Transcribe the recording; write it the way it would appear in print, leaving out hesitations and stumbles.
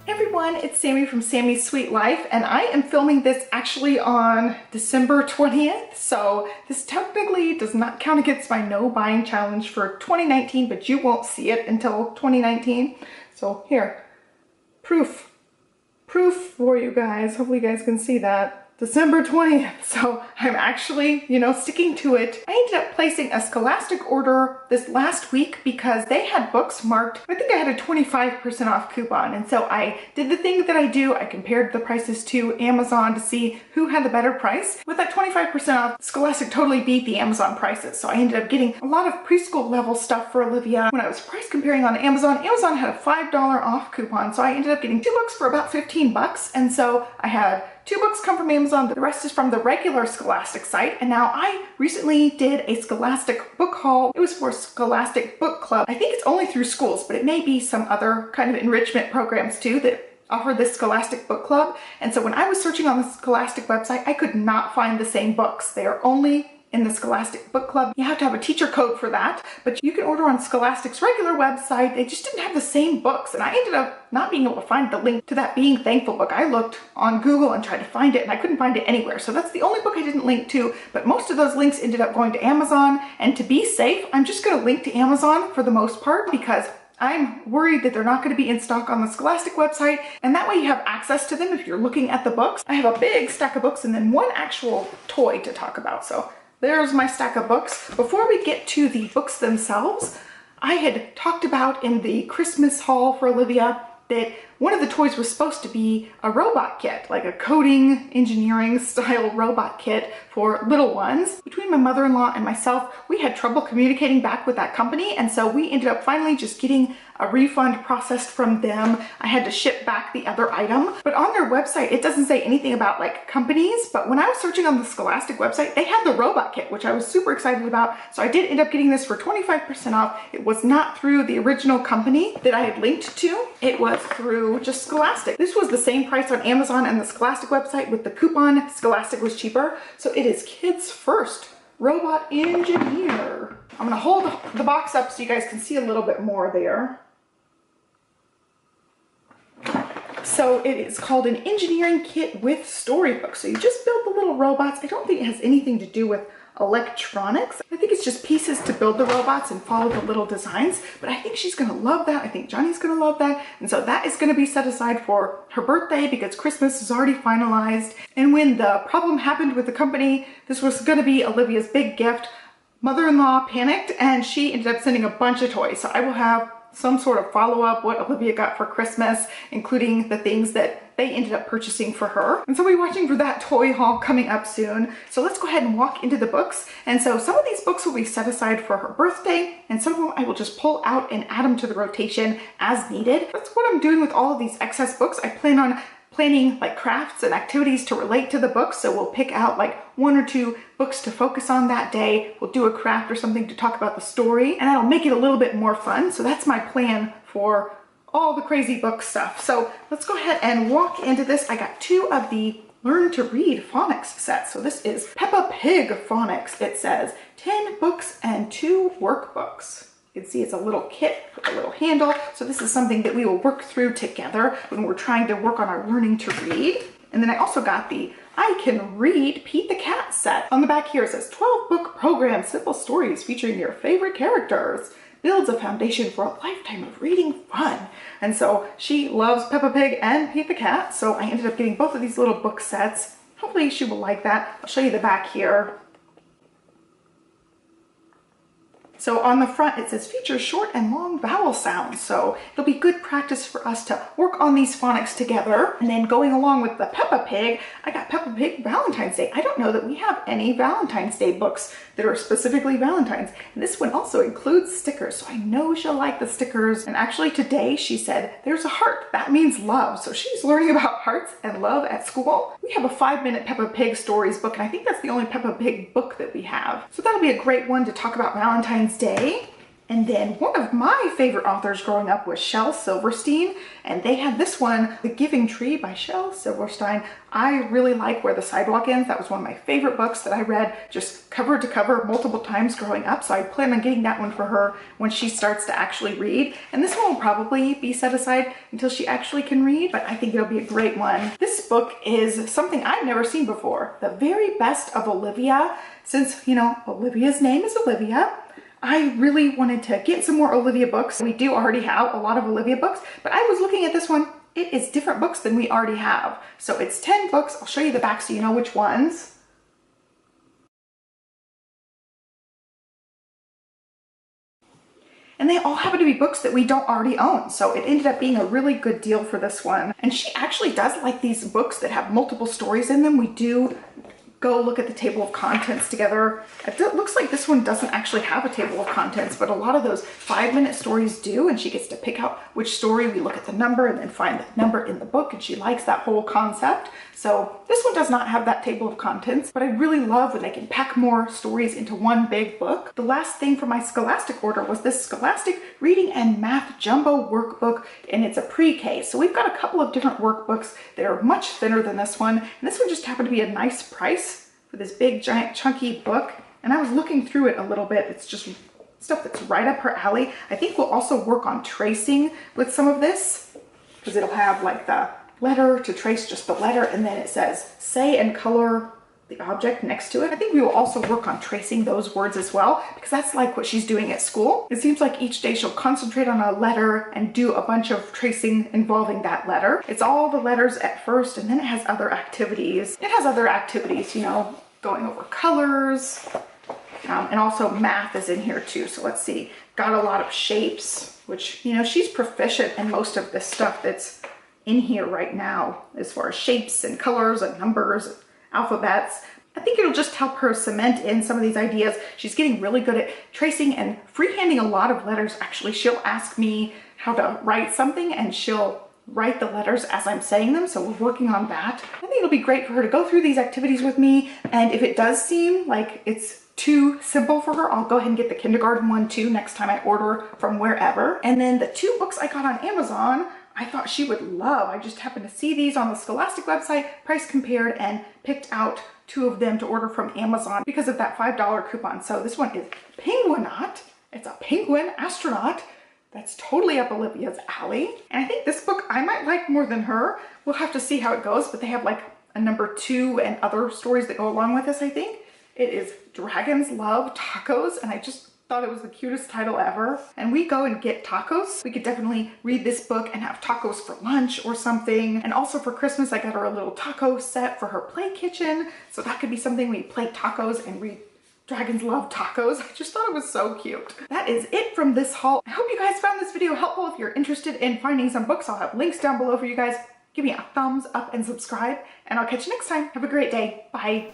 Everyone, it's Sammy from Sammy's Sweet Life, and I am filming this actually on December 20th, so this technically does not count against my no buying challenge for 2019, but you won't see it until 2019. So here, proof for you guys. Hopefully you guys can see that. December 20th, so I'm actually, sticking to it. I ended up placing a Scholastic order this last week because they had books marked. I think I had a 25% off coupon, and so I did the thing that I do. I compared the prices to Amazon to see who had the better price. With that 25% off, Scholastic totally beat the Amazon prices, so I ended up getting a lot of preschool level stuff for Olivia. When I was price comparing on Amazon, Amazon had a $5 off coupon, so I ended up getting 2 books for about 15 bucks, and so I had 2 books come from Amazon, the rest is from the regular Scholastic site, and now I recently did a Scholastic book haul. It was for Scholastic Book Club. I think it's only through schools, but it may be some other kind of enrichment programs too that offer this Scholastic Book Club. And so when I was searching on the Scholastic website, I could not find the same books. They are only in the Scholastic Book Club. You have to have a teacher code for that, but you can order on Scholastic's regular website. They just didn't have the same books, and I ended up not being able to find the link to that Being Thankful book. I looked on Google and tried to find it, and I couldn't find it anywhere. So that's the only book I didn't link to, but most of those links ended up going to Amazon. And to be safe, I'm just gonna link to Amazon for the most part because I'm worried that they're not going to be in stock on the Scholastic website, and that way you have access to them if you're looking at the books. I have a big stack of books and then one actual toy to talk about. So there's my stack of books. Before we get to the books themselves, I had talked about in the Christmas haul for Olivia that one of the toys was supposed to be a robot kit, like a coding, engineering style robot kit for little ones. Between my mother-in-law and myself, we had trouble communicating back with that company, and so we ended up finally just getting a refund processed from them. I had to ship back the other item, but on their website, it doesn't say anything about like companies, but when I was searching on the Scholastic website, they had the robot kit, which I was super excited about. So I did end up getting this for 25% off. It was not through the original company that I had linked to. It was through just Scholastic. This was the same price on Amazon and the Scholastic website. With the coupon, Scholastic was cheaper. So it is Kids First Robot Engineer. I'm gonna hold the box up so you guys can see a little bit more there. So it is called an engineering kit with storybooks. So you just build the little robots. I don't think it has anything to do with electronics. I think it's just pieces to build the robots and follow the little designs, but I think she's gonna love that. I think Johnny's gonna love that. And so that is gonna be set aside for her birthday because Christmas is already finalized. And when the problem happened with the company, this was gonna be Olivia's big gift. Mother-in-law panicked and she ended up sending a bunch of toys. So I will have some sort of follow-up what Olivia got for Christmas, including the things that they ended up purchasing for her. And so we're watching for that toy haul coming up soon. So let's go ahead and walk into the books. And so some of these books will be set aside for her birthday, and some of them I will just pull out and add them to the rotation as needed. That's what I'm doing with all of these excess books. I plan on planning like crafts and activities to relate to the books. So we'll pick out like 1 or 2 books to focus on that day. We'll do a craft or something to talk about the story, and that'll make it a little bit more fun. So that's my plan for all the crazy book stuff. So let's go ahead and walk into this. I got 2 of the Learn to Read phonics sets. So this is Peppa Pig phonics. It says 10 books and 2 workbooks. You can see it's a little kit with a little handle. So this is something that we will work through together when we're trying to work on our learning to read. And then I also got the I Can Read Pete the Cat set. On the back here it says 12 book program, simple stories featuring your favorite characters. Builds a foundation for a lifetime of reading fun. And so she loves Peppa Pig and Pete the Cat. So I ended up getting both of these little book sets. Hopefully she will like that. I'll show you the back here. So on the front, it says features short and long vowel sounds. So it'll be good practice for us to work on these phonics together. And then going along with the Peppa Pig, I got Peppa Pig Valentine's Day. I don't know that we have any Valentine's Day books that are specifically Valentine's. And this one also includes stickers, so I know she'll like the stickers. And actually today she said, there's a heart, that means love. So she's learning about hearts and love at school. We have a 5-minute Peppa Pig stories book, and I think that's the only Peppa Pig book that we have. So that'll be a great one to talk about Valentine's Day. And then one of my favorite authors growing up was Shel Silverstein, and they had this one, The Giving Tree by Shel Silverstein. I really like Where the Sidewalk Ends. That was one of my favorite books that I read just cover to cover multiple times growing up, so I plan on getting that one for her when she starts to actually read. And this one will probably be set aside until she actually can read, but I think it'll be a great one. This book is something I've never seen before, The Very Best of Olivia. Since, you know, Olivia's name is Olivia, I really wanted to get some more Olivia books. We do already have a lot of Olivia books, but I was looking at this one. It is different books than we already have. So it's 10 books. I'll show you the back so you know which ones. And they all happen to be books that we don't already own. So it ended up being a really good deal for this one. And she actually does like these books that have multiple stories in them. We do go look at the table of contents together. It looks like this one doesn't actually have a table of contents, but a lot of those 5-minute stories do, and she gets to pick out which story. We look at the number and then find the number in the book, and she likes that whole concept. So this one does not have that table of contents, but I really love when they can pack more stories into one big book. The last thing for my Scholastic order was this Scholastic Reading and Math Jumbo Workbook, and it's a pre-K. So we've got a couple of different workbooks that are much thinner than this one, and this one just happened to be a nice price for this big, giant, chunky book. And I was looking through it a little bit. It's just stuff that's right up her alley. I think we'll also work on tracing with some of this, because it'll have like the letter to trace just the letter, and then it says say and color the object next to it. I think we will also work on tracing those words as well, because that's like what she's doing at school. It seems like each day she'll concentrate on a letter and do a bunch of tracing involving that letter. It's all the letters at first, and then it has other activities. It has other activities, you know, going over colors, and also math is in here too. So let's see, got a lot of shapes, which, you know, she's proficient in most of this stuff that's in here right now, as far as shapes and colors and numbers, alphabets. I think it'll just help her cement in some of these ideas. She's getting really good at tracing and freehanding a lot of letters. Actually, she'll ask me how to write something, and she'll write the letters as I'm saying them, so we're working on that. I think it'll be great for her to go through these activities with me, and if it does seem like it's too simple for her, I'll go ahead and get the kindergarten one too next time I order from wherever. And then the 2 books I got on Amazon, I thought she would love. I just happened to see these on the Scholastic website, price compared, and picked out 2 of them to order from Amazon because of that $5 coupon. So this one is Penguinaut. It's a penguin astronaut. That's totally up Olivia's alley. And I think this book I might like more than her. We'll have to see how it goes, but they have like a number 2 and other stories that go along with this, I think. It is Dragons Love Tacos, and I just thought it was the cutest title ever. And we go and get tacos. We could definitely read this book and have tacos for lunch or something. And also for Christmas, I got her a little taco set for her play kitchen. So that could be something we play tacos and read Dragons Love Tacos. I just thought it was so cute. That is it from this haul. I hope you guys found this video helpful. If you're interested in finding some books, I'll have links down below for you guys. Give me a thumbs up and subscribe, and I'll catch you next time. Have a great day. Bye.